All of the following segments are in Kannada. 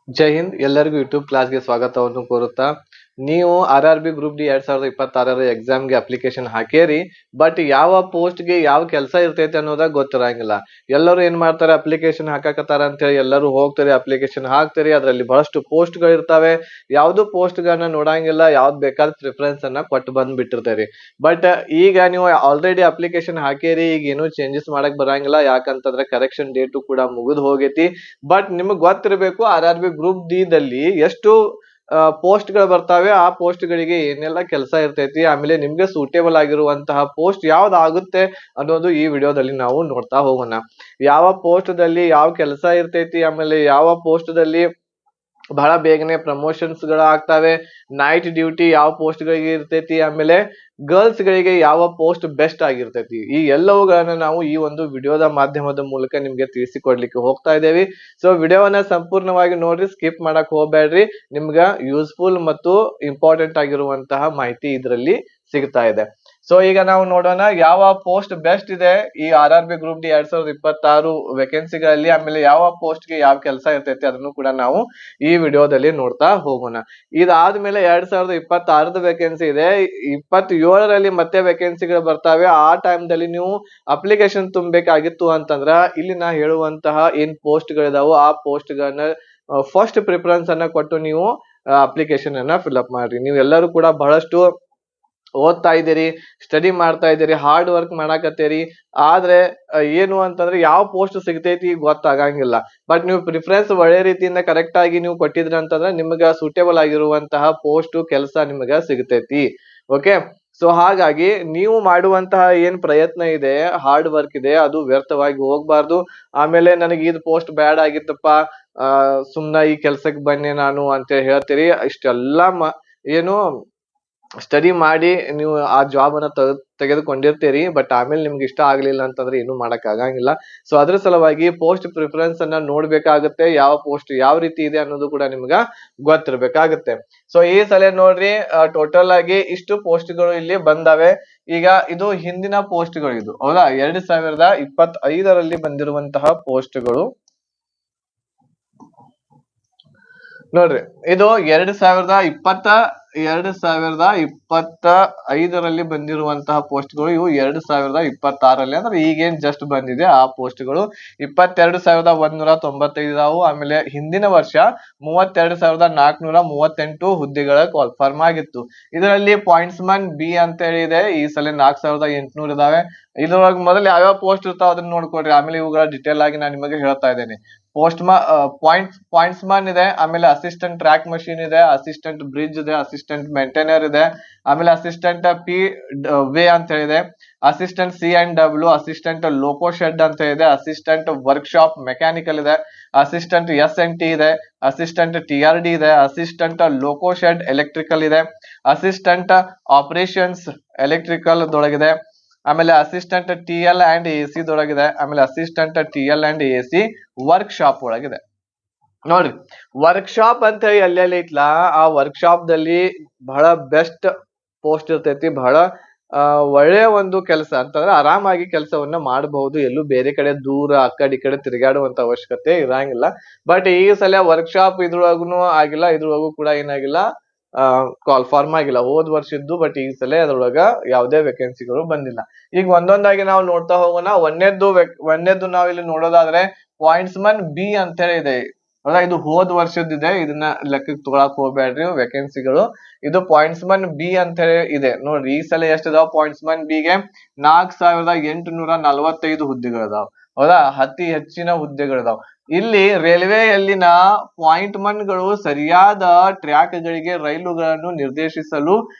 ಜೈ ಹಿಂದ್ ಎಲ್ಲರಿಗೂ ಯೂಟ್ಯೂಬ್ ಕ್ಲಾಸ್ಗೆ ಸ್ವಾಗತವನ್ನು ಕೋರುತ್ತಾ ನೀವು RRB ಗ್ರೂಪ್ ಡಿ 2026 ಎಕ್ಸಾಮ್ಗೆ ಅಪ್ಲಿಕೇಶನ್ ಹಾಕೇರಿ. ಬಟ್ ಯಾವ ಪೋಸ್ಟ್ಗೆ ಯಾವ ಕೆಲಸ ಇರ್ತೈತೆ ಅನ್ನೋದಾಗ ಗೊತ್ತಿರಂಗಿಲ್ಲ. ಎಲ್ಲರೂ ಏನ್ ಮಾಡ್ತಾರೆ, ಅಪ್ಲಿಕೇಶನ್ ಹಾಕಾಕತ್ತಾರ ಅಂತ ಹೇಳಿ ಎಲ್ಲರೂ ಹೋಗ್ತಾರೆ, ಅಪ್ಲಿಕೇಶನ್ ಹಾಕ್ತಾರೆ. ಅದರಲ್ಲಿ ಬಹಳಷ್ಟು ಪೋಸ್ಟ್ಗಳು ಇರ್ತಾವೆ. ಯಾವ್ದು ಪೋಸ್ಟ್ಗಳನ್ನ ನೋಡಂಗಿಲ್ಲ, ಯಾವ್ದು ಬೇಕಾದ ಪ್ರಿಫರೆನ್ಸ್ ಅನ್ನ ಕೊಟ್ಟು ಬಂದ್ಬಿಟ್ಟಿರ್ತಾರೆ. ಬಟ್ ಈಗ ನೀವು ಆಲ್ರೆಡಿ ಅಪ್ಲಿಕೇಶನ್ ಹಾಕೇರಿ, ಈಗ ಏನು ಚೇಂಜಸ್ ಮಾಡಕ್ ಬರಂಗಿಲ್ಲ. ಯಾಕಂತಂದ್ರೆ ಕರೆಕ್ಷನ್ ಡೇಟು ಕೂಡ ಮುಗಿದು ಹೋಗೈತಿ. ಬಟ್ ನಿಮಗ್ ಗೊತ್ತಿರಬೇಕು RRB ಗ್ರೂಪ್ ಡಿ ದಲ್ಲಿ ಎಷ್ಟು ಪೋಸ್ಟ್ ಗಳು ಬರ್ತಾವೆ, ಆ ಪೋಸ್ಟ್ ಗಳಿಗೆ ಏನೆಲ್ಲ ಕೆಲಸ ಇರ್ತೈತಿ, ಆಮೇಲೆ ನಿಮ್ಗೆ ಸೂಟೇಬಲ್ ಆಗಿರುವಂತಹ ಪೋಸ್ಟ್ ಯಾವ್ದು ಆಗುತ್ತೆ ಅನ್ನೋದು ಈ ವಿಡಿಯೋದಲ್ಲಿ ನಾವು ನೋಡ್ತಾ ಹೋಗೋಣ. ಯಾವ ಪೋಸ್ಟ್ ದಲ್ಲಿ ಯಾವ ಕೆಲಸ ಇರ್ತೈತಿ, ಆಮೇಲೆ ಯಾವ ಪೋಸ್ಟ್ ದಲ್ಲಿ ಬಹಳ ಬೇಗನೆ ಪ್ರಮೋಷನ್ಸ್ ಗಳು ಆಗ್ತಾವೆ, ನೈಟ್ ಡ್ಯೂಟಿ ಯಾವ ಪೋಸ್ಟ್ ಗಳಿಗೆ ಇರ್ತೈತಿ, ಆಮೇಲೆ ಗರ್ಲ್ಸ್ ಗಳಿಗೆ ಯಾವ ಪೋಸ್ಟ್ ಬೆಸ್ಟ್ ಆಗಿರ್ತೈತಿ, ಈ ಎಲ್ಲವುಗಳನ್ನ ನಾವು ಈ ಒಂದು ವಿಡಿಯೋದ ಮಾಧ್ಯಮದ ಮೂಲಕ ನಿಮ್ಗೆ ತಿಳಿಸಿಕೊಡ್ಲಿಕ್ಕೆ ಹೋಗ್ತಾ ಇದ್ದೇವೆ. ಸೊ ವಿಡಿಯೋವನ್ನ ಸಂಪೂರ್ಣವಾಗಿ ನೋಡ್ರಿ, ಸ್ಕಿಪ್ ಮಾಡಕ್ ಹೋಗ್ಬೇಡ್ರಿ. ನಿಮ್ಗ ಯೂಸ್ಫುಲ್ ಮತ್ತು ಇಂಪಾರ್ಟೆಂಟ್ ಆಗಿರುವಂತಹ ಮಾಹಿತಿ ಇದರಲ್ಲಿ ಸಿಗ್ತಾ ಇದೆ. ಸೊ ಈಗ ನಾವು ನೋಡೋಣ ಯಾವ ಪೋಸ್ಟ್ ಬೆಸ್ಟ್ ಇದೆ ಈ RRB ಗ್ರೂಪ್ ಡಿ 2026 ವೇಕೆನ್ಸಿಗಳಲ್ಲಿ, ಆಮೇಲೆ ಯಾವ ಪೋಸ್ಟ್ ಗೆ ಯಾವ ಕೆಲಸ ಇರ್ತೈತಿ ಅದನ್ನು ಕೂಡ ನಾವು ಈ ವಿಡಿಯೋದಲ್ಲಿ ನೋಡ್ತಾ ಹೋಗೋಣ. ಇದಾದ್ಮೇಲೆ 2026 ವೇಕೆನ್ಸಿ ಇದೆ. 27ರಲ್ಲಿ ಮತ್ತೆ ವೇಕೆನ್ಸಿಗಳು ಬರ್ತಾವೆ. ಆ ಟೈಮ್ ದಲ್ಲಿ ನೀವು ಅಪ್ಲಿಕೇಶನ್ ತುಂಬಬೇಕಾಗಿತ್ತು ಅಂತಂದ್ರ ಇಲ್ಲಿ ನಾ ಹೇಳುವಂತಹ ಏನ್ ಪೋಸ್ಟ್ ಗಳಿದಾವೋ ಆ ಪೋಸ್ಟ್ ಗಳನ್ನ ಫಸ್ಟ್ ಪ್ರಿಫರೆನ್ಸ್ ಅನ್ನ ಕೊಟ್ಟು ನೀವು ಅಪ್ಲಿಕೇಶನ್ ಅನ್ನ ಫಿಲ್ಅಪ್ ಮಾಡ್ರಿ. ನೀವು ಎಲ್ಲರೂ ಕೂಡ ಬಹಳಷ್ಟು ಓದ್ತಾ ಇದ್ದೀರಿ, ಸ್ಟಡಿ ಮಾಡ್ತಾ ಇದ್ದೀರಿ, ಹಾರ್ಡ್ ವರ್ಕ್ ಮಾಡಾಕತ್ತೀರಿ. ಆದ್ರೆ ಏನು ಅಂತಂದ್ರೆ ಯಾವ ಪೋಸ್ಟ್ ಸಿಗ್ತೈತಿ ಗೊತ್ತಾಗಂಗಿಲ್ಲ. ಬಟ್ ನೀವು ಪ್ರಿಫರೆನ್ಸ್ ಒಳ್ಳೆ ರೀತಿಯಿಂದ ಕರೆಕ್ಟ್ ಆಗಿ ನೀವು ಕೊಟ್ಟಿದ್ರಿ ಅಂತಂದ್ರೆ ನಿಮ್ಗ ಸೂಟೇಬಲ್ ಆಗಿರುವಂತಹ ಪೋಸ್ಟ್ ಕೆಲಸ ನಿಮ್ಗ ಸಿಗ್ತೈತಿ. ಓಕೆ, ಸೊ ಹಾಗಾಗಿ ನೀವು ಮಾಡುವಂತಹ ಏನ್ ಪ್ರಯತ್ನ ಇದೆ, ಹಾರ್ಡ್ ವರ್ಕ್ ಇದೆ, ಅದು ವ್ಯರ್ಥವಾಗಿ ಹೋಗ್ಬಾರ್ದು. ಆಮೇಲೆ ನನಗೆ ಇದು ಪೋಸ್ಟ್ ಬ್ಯಾಡ್ ಆಗಿತ್ತಪ್ಪ, ಸುಮ್ನ ಈ ಕೆಲ್ಸಕ್ಕೆ ಬನ್ನಿ ನಾನು ಅಂತ ಹೇಳ್ತೀರಿ. ಇಷ್ಟೆಲ್ಲಾ ಏನು ಸ್ಟಡಿ ಮಾಡಿ ನೀವು ಆ ಜಾಬ್ ಅನ್ನ ತೆಗೆದುಕೊಂಡಿರ್ತೀರಿ. ಬಟ್ ಆಮೇಲೆ ನಿಮ್ಗೆ ಇಷ್ಟ ಆಗ್ಲಿಲ್ಲ ಅಂತಂದ್ರೆ ಏನು ಮಾಡಕ್ ಆಗಂಗಿಲ್ಲ. ಸೊ ಅದ್ರ ಸಲುವಾಗಿ ಪೋಸ್ಟ್ ಪ್ರಿಫರೆನ್ಸ್ ಅನ್ನ ನೋಡ್ಬೇಕಾಗುತ್ತೆ, ಯಾವ ಪೋಸ್ಟ್ ಯಾವ ರೀತಿ ಇದೆ ಅನ್ನೋದು ಕೂಡ ನಿಮ್ಗ ಗೊತ್ತಿರ್ಬೇಕಾಗುತ್ತೆ. ಸೊ ಈ ಸಲ ನೋಡ್ರಿ, ಟೋಟಲ್ ಆಗಿ ಇಷ್ಟು ಪೋಸ್ಟ್ ಗಳು ಇಲ್ಲಿ ಬಂದಾವೆ. ಈಗ ಇದು ಹಿಂದಿನ ಪೋಸ್ಟ್ ಗಳು, ಇದು ಹೌದಾ 2025ರಲ್ಲಿ ಬಂದಿರುವಂತಹ ಪೋಸ್ಟ್ ಗಳು ನೋಡ್ರಿ. ಇದು 2025ರಲ್ಲಿ ಬಂದಿರುವಂತಹ ಪೋಸ್ಟ್ ಗಳು. ಇವು 2026ರಲ್ಲಿ ಅಂದ್ರೆ ಈಗೇನ್ ಜಸ್ಟ್ ಬಂದಿದೆ ಆ ಪೋಸ್ಟ್ ಗಳು 22,195 ಇದಾವು. ಆಮೇಲೆ ಹಿಂದಿನ ವರ್ಷ 32,438 ಹುದ್ದೆಗಳ ಕಾಲ್ಫಾರ್ಮ್ ಆಗಿತ್ತು. ಇದರಲ್ಲಿ ಪಾಯಿಂಟ್ಸ್ ಮನ್ ಬಿ ಅಂತ ಹೇಳಿದೆ. ಈ ಸಲ 4,800 ಇದಾವೆ. ಇದ್ರೊಳಗೆ ಮೊದಲು ಯಾವ್ಯಾವ ಪೋಸ್ಟ್ ಇರ್ತಾವ ಅದನ್ನ ನೋಡ್ಕೊಡ್ರಿ. ಆಮೇಲೆ ಇವುಗಳ ಡಿಟೇಲ್ ಆಗಿ ನಾನು ನಿಮಗೆ ಹೇಳ್ತಾ ಇದ್ದೇನೆ. ಪಾಯಿಂಟ್ಸ್ ಮನ್ ಇದೆ, ಆಮೇಲೆ ಅಸಿಸ್ಟೆಂಟ್ ಟ್ರ್ಯಾಕ್ ಮಷೀನ್ ಇದೆ, ಅಸಿಸ್ಟೆಂಟ್ ಬ್ರಿಡ್ಜ್ ಇದೆ, ಅಸಿಸ್ಟೆಂಟ್ ಮೇಂಟೈನರ್ ಇದೆ, ಆಮೇಲೆ ಅಸಿಸ್ಟೆಂಟ್ ಪಿ ವೇ ಅಂತ ಹೇಳಿದೆ, assistant C&W, assistant loco shed ಅಂತ ಇದೆ, ಅಸಿಸ್ಟೆಂಟ್ ವರ್ಕ್ಶಾಪ್ ಮೆಕ್ಯಾನಿಕಲ್ ಇದೆ, ಅಸಿಸ್ಟೆಂಟ್ SNT ಇದೆ, ಅಸಿಸ್ಟೆಂಟ್ TRD ಇದೆ, ಅಸಿಸ್ಟೆಂಟ್ ಲೋಕೋ ಶೆಡ್ ಎಲೆಕ್ಟ್ರಿಕಲ್ ಇದೆ, ಅಸಿಸ್ಟೆಂಟ್ ಆಪರೇಷನ್ಸ್ ಎಲೆಕ್ಟ್ರಿಕಲ್ ದೊಳಗಿದೆ, ಆಮೇಲೆ ಅಸಿಸ್ಟೆಂಟ್ TL ಅಂಡ್ AC ದೊಳಗಿದೆ, ಆಮೇಲೆ assistant TL and AC workshop ಒಳಗಿದೆ. ನೋಡ್ರಿ, ವರ್ಕ್ಶಾಪ್ ಅಂತ ಹೇಳಿ ಎಲ್ಲೆಲ್ಲಿ ಐತ್ಲಾ, ಆ ವರ್ಕ್ಶಾಪ್ ದಲ್ಲಿ ಬಹಳ ಬೆಸ್ಟ್ ಪೋಸ್ಟ್ ಇರ್ತೈತಿ. ಬಹಳ ಒಳ್ಳೆಯ ಒಂದು ಕೆಲಸ ಅಂತಂದ್ರೆ ಆರಾಮಾಗಿ ಕೆಲಸವನ್ನ ಮಾಡಬಹುದು. ಎಲ್ಲೂ ಬೇರೆ ಕಡೆ ದೂರ ಆ ಕಡೆ ಈ ಕಡೆ ತಿರುಗಾಡುವಂತ ಅವಶ್ಯಕತೆ ಇರಂಗಿಲ್ಲ. ಬಟ್ ಈ ಸಲ ವರ್ಕ್ಶಾಪ್ ಇದ್ರೊಳಗೂ ಆಗಿಲ್ಲ, ಇದ್ರೊಳಗೂ ಕೂಡ ಏನಾಗಿಲ್ಲ, ಕಾಲ್ಫಾರ್ಮ್ ಆಗಿಲ್ಲ. ಹೋದ್ ವರ್ಷ ಇದ್ದು, ಬಟ್ ಈ ಸಲ ಅದ್ರೊಳಗ ಯಾವುದೇ ವೇಕೆನ್ಸಿಗಳು ಬಂದಿಲ್ಲ. ಈಗ ಒಂದೊಂದಾಗಿ ನಾವು ನೋಡ್ತಾ ಹೋಗೋಣ. ಒಂದೇದ್ದು ನಾವು ಇಲ್ಲಿ ನೋಡೋದಾದ್ರೆ ಪಾಯಿಂಟ್ಸ್ ಮನ್ ಬಿ ಅಂತ ಹೇಳಿ ಇದೆ. ಹೌದಾ, ಇದು ಹೋದ್ ವರ್ಷದಿದೆ, ಇದನ್ನ ಲೆಕ್ಕಕ್ಕೆ ತಗೊಳಕ್ ಹೋಗ್ಬೇಡ್ರಿ ವೇಕೆನ್ಸಿಗಳು. ಇದು ಪಾಯಿಂಟ್ಸ್ ಮನ್ ಬಿ ಅಂತ ಹೇಳಿ ಇದೆ. ನೋಡ್ರಿ, ಈ ಸಲ ಎಷ್ಟಿದಾವ ಪಾಯಿಂಟ್ಸ್ ಮನ್ ಬಿಗೆ 4,845 ಹುದ್ದೆಗಳಿದಾವ. ಹೌದಾ, ಅತಿ ಹೆಚ್ಚಿನ ಹುದ್ದೆಗಳಿದಾವ. ಇಲ್ಲಿ ರೈಲ್ವೆಯಲ್ಲಿನ ಪಾಯಿಂಟ್ ಮನ್ ಗಳು ಸರಿಯಾದ ಟ್ರ್ಯಾಕ್ ಗಳಿಗೆ ರೈಲುಗಳನ್ನು ನಿರ್ದೇಶಿಸಲು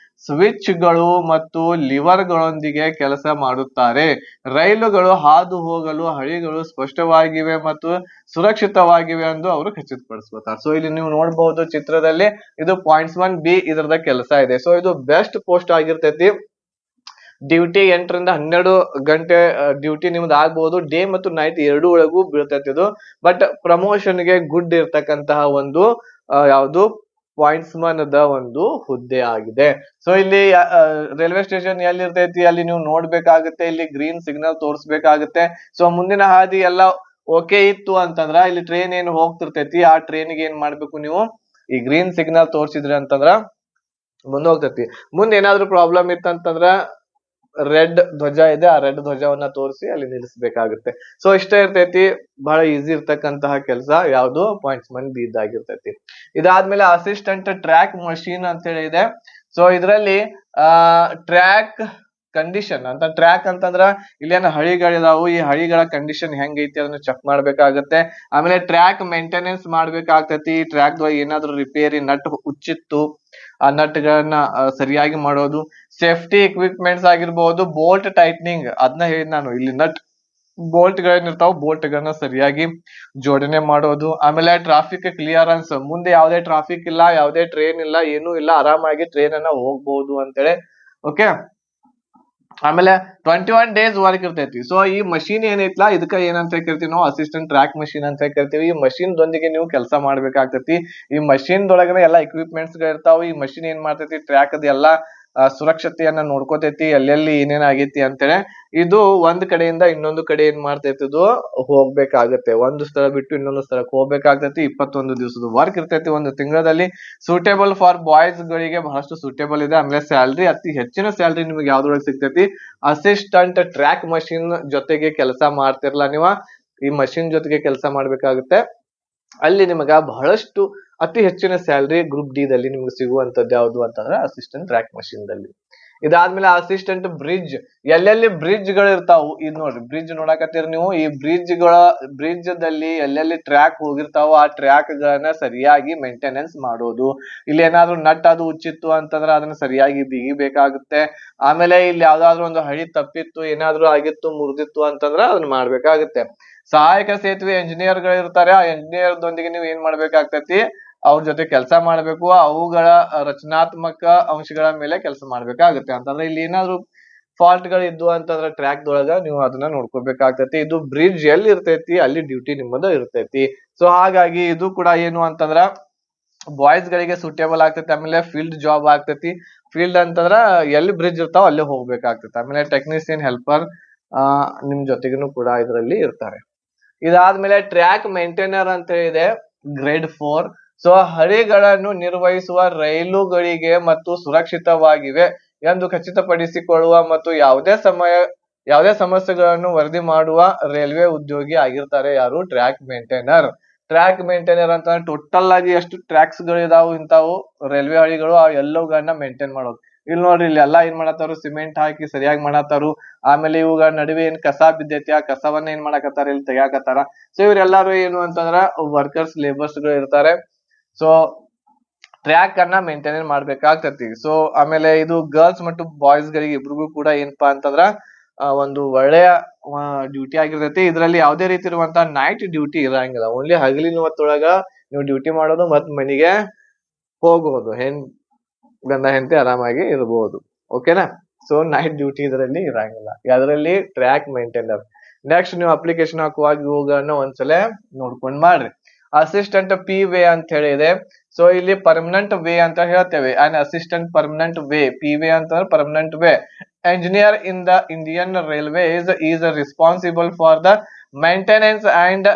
ಸ್ವಿಚ್ ಗಳು ಮತ್ತು ಲಿವರ್ ಗಳೊಂದಿಗೆ ಕೆಲಸ ಮಾಡುತ್ತಾರೆ. ರೈಲುಗಳು ಹಾದು ಹೋಗಲು ಹಳಿಗಳು ಸ್ಪಷ್ಟವಾಗಿವೆ ಮತ್ತು ಸುರಕ್ಷಿತವಾಗಿವೆ ಎಂದು ಅವರು ಖಚಿತಪಡಿಸ್ಕೊತಾರೆ. ಸೊ ಇಲ್ಲಿ ನೀವು ನೋಡಬಹುದು ಚಿತ್ರದಲ್ಲಿ, ಇದು ಪಾಯಿಂಟ್ಸ್ ಮನ್ ಬಿ, ಇದರದ ಕೆಲಸ ಇದೆ. ಸೊ ಇದು ಬೆಸ್ಟ್ ಪೋಸ್ಟ್ ಆಗಿರ್ತೈತಿ. ಡ್ಯೂಟಿ 8 ರಿಂದ 12 ಗಂಟೆ ಡ್ಯೂಟಿ ನಿಮ್ದು ಆಗ್ಬಹುದು. ಡೇ ಮತ್ತು ನೈಟ್ ಎರಡೂ ಒಳಗೂ ಬೀಳ್ತೈತಿ ಇದು. ಬಟ್ ಪ್ರಮೋಷನ್ ಗೆ ಗುಡ್ ಇರ್ತಕ್ಕಂತಹ ಒಂದು ಯಾವುದು ಪಾಯಿಂಟ್ಸ್ ಮನ್ ದ ಒಂದು ಹುದ್ದೆ ಆಗಿದೆ. ಸೊ ಇಲ್ಲಿ ರೈಲ್ವೆ ಸ್ಟೇಷನ್ ಎಲ್ಲಿ ಇರ್ತೈತಿ ಅಲ್ಲಿ ನೀವು ನೋಡ್ಬೇಕಾಗುತ್ತೆ. ಇಲ್ಲಿ ಗ್ರೀನ್ ಸಿಗ್ನಲ್ ತೋರಿಸ್ಬೇಕಾಗುತ್ತೆ. ಸೊ ಮುಂದಿನ ಹಾದಿ ಎಲ್ಲ ಓಕೆ ಇತ್ತು ಅಂತಂದ್ರ ಇಲ್ಲಿ ಟ್ರೈನ್ ಏನ್ ಹೋಗ್ತಿರ್ತೈತಿ ಆ ಟ್ರೈನ್ಗೆ ಏನ್ ಮಾಡ್ಬೇಕು ನೀವು ಈ ಗ್ರೀನ್ ಸಿಗ್ನಲ್ ತೋರ್ಸಿದ್ರಿ ಅಂತಂದ್ರ ಮುಂದೆ ಹೋಗ್ತೈತಿ. ಮುಂದೆ ಏನಾದ್ರು ಪ್ರಾಬ್ಲಮ್ ಇತ್ತಂತಂದ್ರ ರೆಡ್ ಧ್ವಜ ಇದೆ, ಆ ರೆಡ್ ಧ್ವಜವನ್ನ ತೋರಿಸಿ ಅಲ್ಲಿ ನಿಲ್ಲಿಸಬೇಕಾಗುತ್ತೆ. ಸೊ ಇಷ್ಟ ಇರ್ತೈತಿ, ಬಹಳ ಈಸಿ ಇರ್ತಕ್ಕಂತಹ ಕೆಲಸ. ಯಾವ್ದು ಪಾಯಿಂಟ್ಸ್ ಮಂದಿ ಇದಾಗಿರ್ತೈತಿ. ಇದಾದ್ಮೇಲೆ ಅಸಿಸ್ಟೆಂಟ್ ಟ್ರ್ಯಾಕ್ ಮಷೀನ್ ಅಂತ ಹೇಳಿ ಇದೆ. ಸೊ ಇದರಲ್ಲಿ ಟ್ರ್ಯಾಕ್ ಕಂಡೀಷನ್ ಅಂತ, ಟ್ರ್ಯಾಕ್ ಅಂತಂದ್ರ ಇಲ್ಲೇನ ಹಳಿಗಳಿದಾವು, ಈ ಹಳಿಗಳ ಕಂಡೀಷನ್ ಹೆಂಗೈತಿ ಅದನ್ನ ಚೆಕ್ ಮಾಡ್ಬೇಕಾಗತ್ತೆ. ಆಮೇಲೆ ಟ್ರ್ಯಾಕ್ ಮೇಂಟೆನೆನ್ಸ್ ಮಾಡ್ಬೇಕಾಗ್ತೈತಿ. ಟ್ರ್ಯಾಕ್ ದಾಗ ಏನಾದ್ರು ರಿಪೇರಿ, ನಟ್ ಉಚ್ಚಿತ್ತು, ಆ ನಟ್ ಗಳನ್ನ ಸರಿಯಾಗಿ ಮಾಡೋದು. ಸೇಫ್ಟಿ ಎಕ್ವಿಪ್ಮೆಂಟ್ಸ್ ಆಗಿರ್ಬಹುದು, ಬೋಲ್ಟ್ ಟೈಟ್ನಿಂಗ್, ಅದನ್ನ ಹೇಳಿದ್ ನಾನು. ಇಲ್ಲಿ ನಟ್ ಬೋಲ್ಟ್ ಗಳೇನಿರ್ತಾವ, ಬೋಲ್ಟ್ ಗಳನ್ನ ಸರಿಯಾಗಿ ಜೋಡಣೆ ಮಾಡೋದು. ಆಮೇಲೆ ಟ್ರಾಫಿಕ್ ಕ್ಲಿಯರೆನ್ಸ್, ಮುಂದೆ ಯಾವುದೇ ಟ್ರಾಫಿಕ್ ಇಲ್ಲ, ಯಾವುದೇ ಟ್ರೈನ್ ಇಲ್ಲ, ಏನೂ ಇಲ್ಲ, ಆರಾಮಾಗಿ ಟ್ರೈನ್ ಅನ್ನ ಹೋಗ್ಬಹುದು ಅಂತೇಳಿ. ಓಕೆ, ಆಮೇಲೆ 21 days ವರ್ಕ್ ಇರ್ತೈತಿ. ಸೊ ಈ ಮಷೀನ್ ಏನೈತ್ಲಾ, ಇದಕ್ಕ ಏನಂತ ಕರಿತೀವಿ ನಾವು, ಅಸಿಸ್ಟೆಂಟ್ ಟ್ರ್ಯಾಕ್ ಮಷೀನ್ ಅಂತ ಕರಿತೀವಿ. ಈ ಮಷೀನ್ ದೊಂದಿಗೆ ನೀವು ಕೆಲಸ ಮಾಡ್ಬೇಕಾಗ್ತೈತಿ. ಈ ಮಷೀನ್ ದೊಳಗನೆ ಎಲ್ಲಾ ಎಕ್ವಿಪ್ಮೆಂಟ್ಸ್ ಗಳು ಇರ್ತಾವ. ಈ ಮಷೀನ್ ಏನ್ ಮಾಡ್ತೈತಿ, ಟ್ರ್ಯಾಕ್ ಅದ ಎಲ್ಲಾ ಸುರಕ್ಷತೆಯನ್ನ ನೋಡ್ಕೋತೈತಿ, ಎಲ್ಲೆಲ್ಲಿ ಏನೇನ್ ಆಗೈತಿ ಅಂತೇಳಿ. ಇದು ಒಂದ್ ಕಡೆಯಿಂದ ಇನ್ನೊಂದು ಕಡೆ ಏನ್ ಮಾಡ್ತೈತಿ, ಇದು ಹೋಗ್ಬೇಕಾಗತ್ತೆ. ಒಂದು ಸ್ಥಳ ಬಿಟ್ಟು ಇನ್ನೊಂದು ಸ್ಥಳಕ್ಕೆ ಹೋಗ್ಬೇಕಾಗ್ತೈತಿ. 21 ದಿವಸದ ವರ್ಕ್ ಇರ್ತೈತಿ ಒಂದು ತಿಂಗಳಲ್ಲಿ. ಸೂಟೇಬಲ್ ಫಾರ್ ಬಾಯ್ಸ್ ಗಳಿಗೆ ಬಹಳಷ್ಟು ಸೂಟೇಬಲ್ ಇದೆ. ಆಮೇಲೆ ಸ್ಯಾಲ್ರಿ, ಅತಿ ಹೆಚ್ಚಿನ ಸ್ಯಾಲ್ರಿ ನಿಮ್ಗೆ ಯಾವ್ದ್ರೊಳಗೆ ಸಿಗ್ತೈತಿ, ಅಸಿಸ್ಟೆಂಟ್ ಟ್ರ್ಯಾಕ್ ಮಷೀನ್ ಜೊತೆಗೆ ಕೆಲಸ ಮಾಡ್ತಿರ್ಲ ನೀವು, ಈ ಮಷೀನ್ ಜೊತೆಗೆ ಕೆಲಸ ಮಾಡ್ಬೇಕಾಗುತ್ತೆ. ಅಲ್ಲಿ ನಿಮಗ ಬಹಳಷ್ಟು ಅತಿ ಹೆಚ್ಚಿನ ಸ್ಯಾಲ್ರಿ ಗ್ರೂಪ್ ಡಿ ದಲ್ಲಿ ನಿಮ್ಗೆ ಸಿಗುವಂತದ್ದು ಯಾವ್ದು ಅಂತಂದ್ರೆ ಅಸಿಸ್ಟೆಂಟ್ ಟ್ರ್ಯಾಕ್ ಮಷೀನ್ ದಲ್ಲಿ. ಇದಾದ್ಮೇಲೆ ಅಸಿಸ್ಟೆಂಟ್ ಬ್ರಿಡ್ಜ್, ಎಲ್ಲೆಲ್ಲಿ ಬ್ರಿಡ್ಜ್ ಗಳು ಇರ್ತಾವು, ಇದು ನೋಡ್ರಿ ಬ್ರಿಡ್ಜ್ ನೋಡಕತ್ತೀರಿ ನೀವು. ಈ ಬ್ರಿಡ್ಜ್ ದಲ್ಲಿ ಎಲ್ಲೆಲ್ಲಿ ಟ್ರ್ಯಾಕ್ ಹೋಗಿರ್ತಾವ ಆ ಟ್ರ್ಯಾಕ್ ಗಳನ್ನ ಸರಿಯಾಗಿ ಮೇಂಟೆನೆನ್ಸ್ ಮಾಡೋದು. ಇಲ್ಲಿ ಏನಾದ್ರು ನಟ್ ಅದು ಉಚ್ಚಿತ್ತು ಅಂತಂದ್ರೆ ಅದನ್ನ ಸರಿಯಾಗಿ ಬಿಗಿಬೇಕಾಗುತ್ತೆ. ಆಮೇಲೆ ಇಲ್ಲಿ ಯಾವ್ದಾದ್ರು ಒಂದು ಹಳಿ ತಪ್ಪಿತ್ತು, ಏನಾದ್ರು ಆಗಿತ್ತು, ಮುರಿದಿತ್ತು ಅಂತಂದ್ರೆ ಅದನ್ನ ಮಾಡ್ಬೇಕಾಗುತ್ತೆ. ಸಹಾಯಕ ಸೇತುವೆ ಇಂಜಿನಿಯರ್ ಗಳು ಇರ್ತಾರೆ. ಆ ಇಂಜಿನಿಯರ್ ದೊಂದಿಗೆ ನೀವು ಏನ್ ಮಾಡ್ಬೇಕಾಗ್ತೈತಿ, ಅವ್ರ ಜೊತೆ ಕೆಲಸ ಮಾಡ್ಬೇಕು. ಅವುಗಳ ರಚನಾತ್ಮಕ ಅಂಶಗಳ ಮೇಲೆ ಕೆಲಸ ಮಾಡ್ಬೇಕಾಗುತ್ತೆ. ಅಂತಂದ್ರೆ ಇಲ್ಲಿ ಏನಾದ್ರು ಫಾಲ್ಟ್ ಗಳು ಇದ್ವು ಅಂತಂದ್ರೆ ಟ್ರ್ಯಾಕ್ ದೊಳಗ ನೀವು ಅದನ್ನ ನೋಡ್ಕೋಬೇಕಾಗ್ತೈತಿ. ಇದು ಬ್ರಿಡ್ಜ್ ಎಲ್ಲಿ ಇರ್ತೈತಿ ಅಲ್ಲಿ ಡ್ಯೂಟಿ ನಿಮ್ಮದು ಇರ್ತೈತಿ. ಸೊ ಹಾಗಾಗಿ ಇದು ಕೂಡ ಏನು ಅಂತಂದ್ರ ಬಾಯ್ಸ್ ಗಳಿಗೆ ಸೂಟೇಬಲ್ ಆಗ್ತೈತಿ. ಆಮೇಲೆ ಫೀಲ್ಡ್ ಜಾಬ್ ಆಗ್ತೈತಿ. ಫೀಲ್ಡ್ ಅಂತಂದ್ರ ಎಲ್ಲಿ ಬ್ರಿಡ್ಜ್ ಇರ್ತಾವ ಅಲ್ಲಿ ಹೋಗ್ಬೇಕಾಗ್ತೈತಿ. ಆಮೇಲೆ ಟೆಕ್ನಿಷಿಯನ್ ಹೆಲ್ಪರ್ ನಿಮ್ ಜೊತೆಗೂ ಕೂಡ ಇದರಲ್ಲಿ ಇರ್ತಾರೆ. ಇದಾದ್ಮೇಲೆ ಟ್ರ್ಯಾಕ್ ಮೇಂಟೈನರ್ ಅಂತ ಇದೆ, ಗ್ರೇಡ್ 4. ಸೊ ಹಳಿಗಳನ್ನು ನಿರ್ವಹಿಸುವ ರೈಲುಗಳಿಗೆ ಮತ್ತು ಸುರಕ್ಷಿತವಾಗಿವೆ ಎಂದು ಖಚಿತಪಡಿಸಿಕೊಳ್ಳುವ ಮತ್ತು ಯಾವುದೇ ಸಮಸ್ಯೆಗಳನ್ನು ವರದಿ ಮಾಡುವ ರೈಲ್ವೆ ಉದ್ಯೋಗಿ ಆಗಿರ್ತಾರೆ ಯಾರು, ಟ್ರ್ಯಾಕ್ ಮೇಂಟೈನರ್. ಟ್ರ್ಯಾಕ್ ಮೇಂಟೈನರ್ ಅಂತ ಟೋಟಲ್ ಆಗಿ ಎಷ್ಟು ಟ್ರ್ಯಾಕ್ಸ್ ಗಳು ಇದಾವು ಇಂತಾವು ರೈಲ್ವೆ ಹಳಿಗಳು, ಆ ಎಲ್ಲವುಗಳನ್ನ ಮೇಂಟೈನ್ ಮಾಡೋದು. ಇಲ್ಲಿ ನೋಡ್ರಿ, ಇಲ್ಲಿ ಎಲ್ಲಾ ಏನ್ ಮಾಡತ್ತಾರು, ಸಿಮೆಂಟ್ ಹಾಕಿ ಸರಿಯಾಗಿ ಮಾಡತ್ತಾರು. ಆಮೇಲೆ ಇವುಗಳ ನಡುವೆ ಏನ್ ಕಸ ಬಿದ್ದೈತಿ ಆ ಕಸವನ್ನ ಏನ್ ಮಾಡಕತ್ತಾರ, ಇಲ್ಲಿ ತೆಗ್ಯಾಕತ್ತಾರ. ಸೊ ಇವ್ರೆಲ್ಲಾರು ಏನು ಅಂತಂದ್ರ ವರ್ಕರ್ಸ್, ಲೇಬರ್ಸ್ ಗಳು ಇರ್ತಾರೆ. ಸೊ ಟ್ರ್ಯಾಕ್ ಅನ್ನ ಮೇಂಟೈನ್ ಮಾಡ್ಬೇಕಾಗ್ತತಿ. ಸೊ ಆಮೇಲೆ ಇದು ಗರ್ಲ್ಸ್ ಮತ್ತು ಬಾಯ್ಸ್ ಗಳಿಗೆ ಇಬ್ರಿಗೂ ಕೂಡ ಏನಪ್ಪಾ ಅಂತಂದ್ರ ಒಂದು ಒಳ್ಳೆಯ ಡ್ಯೂಟಿ ಆಗಿರ್ತೈತಿ. ಇದರಲ್ಲಿ ಯಾವುದೇ ರೀತಿ ಇರುವಂತಹ ನೈಟ್ ಡ್ಯೂಟಿ ಇರಂಗಿಲ್ಲ. ಓನ್ಲಿ ಹಗಲಿನ ಹೊತ್ತೊಳಗ ನೀವು ಡ್ಯೂಟಿ ಮಾಡೋದು ಮತ್ ಮನೆಗೆ ಹೋಗೋದು. ಗಂಡ ಹೆಂಡತಿ ಆರಾಮಾಗಿ ಇರಬಹುದು. ಓಕೆನಾ. ಸೊ ನೈಟ್ ಡ್ಯೂಟಿ ಇದರಲ್ಲಿ ಇರಂಗಿಲ್ಲ, ಯಾವ್ದ್ರಲ್ಲಿ, ಟ್ರ್ಯಾಕ್ ಮೇಂಟೈನರ್. ನೆಕ್ಸ್ಟ್ ನೀವು ಅಪ್ಲಿಕೇಶನ್ ಹಾಕುವಾಗ ಇವುಗಳನ್ನ ಒಂದ್ಸಲ ನೋಡ್ಕೊಂಡ್ ಮಾಡ್ರಿ. ಅಸಿಸ್ಟೆಂಟ್ ಪಿ ವೇ ಅಂತ ಹೇಳಿದೆ. ಸೊ ಇಲ್ಲಿ ಪರ್ಮನೆಂಟ್ ವೇ ಅಂತ ಹೇಳ್ತೇವೆ. And assistant permanent way, P way ಅಂತಂದ್ರೆ permanent way. Engineer in the Indian railways is responsible for the maintenance and